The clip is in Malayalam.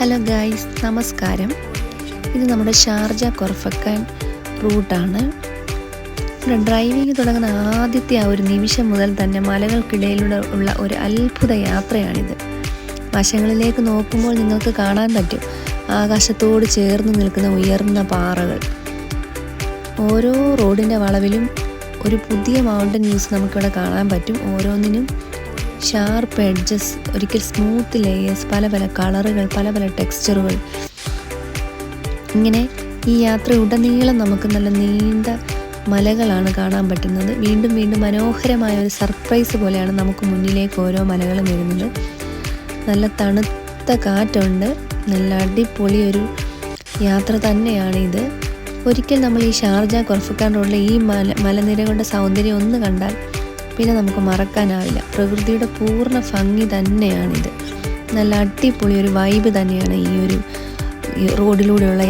ഹലോ ഗായ്സ്, നമസ്കാരം. ഇത് നമ്മുടെ ഷാർജ കൊർഫക്കാൻ റൂട്ടാണ്. ഇവിടെ ഡ്രൈവിംഗ് തുടങ്ങുന്ന ആദ്യത്തെ ആ ഒരു നിമിഷം മുതൽ തന്നെ മലകൾക്കിടയിലൂടെ ഉള്ള ഒരു അത്ഭുത യാത്രയാണിത്. വശങ്ങളിലേക്ക് നോക്കുമ്പോൾ നിങ്ങൾക്ക് കാണാൻ പറ്റും ആകാശത്തോട് ചേർന്ന് നിൽക്കുന്ന ഉയർന്ന പാറകൾ. ഓരോ റോഡിൻ്റെ വളവിലും ഒരു പുതിയ മൗണ്ടൻ വ്യൂസ് നമുക്കിവിടെ കാണാൻ പറ്റും. ഓരോന്നിനും ഷാർപ്പ് എഡ്ജസ്, ഒരിക്കൽ സ്മൂത്ത് ലേയേഴ്സ്, പല പല കളറുകൾ, പല പല ടെക്സ്ചറുകൾ. ഇങ്ങനെ ഈ യാത്ര ഉടനീളം നമുക്ക് നല്ല നീണ്ട മലകളാണ് കാണാൻ പറ്റുന്നത്. വീണ്ടും വീണ്ടും മനോഹരമായ ഒരു സർപ്രൈസ് പോലെയാണ് നമുക്ക് മുന്നിലേക്ക് ഓരോ മലകളും വരുന്നത്. നല്ല തണുത്ത കാറ്റുണ്ട്. നല്ല അടിപൊളി ഒരു യാത്ര തന്നെയാണിത്. ഒരിക്കൽ നമ്മൾ ഈ ഷാർജ കൊർഫക്കാൻ റോഡിലെ ഈ മലനിരകളുടെ സൗന്ദര്യം ഒന്ന് കണ്ടാൽ പിന്നെ നമുക്ക് മറക്കാനാവില്ല. പ്രകൃതിയുടെ പൂർണ്ണ ഭംഗി തന്നെയാണിത്. നല്ല അടിപൊളി ഒരു വൈബ് തന്നെയാണ് ഈ ഒരു റോഡിലൂടെയുള്ള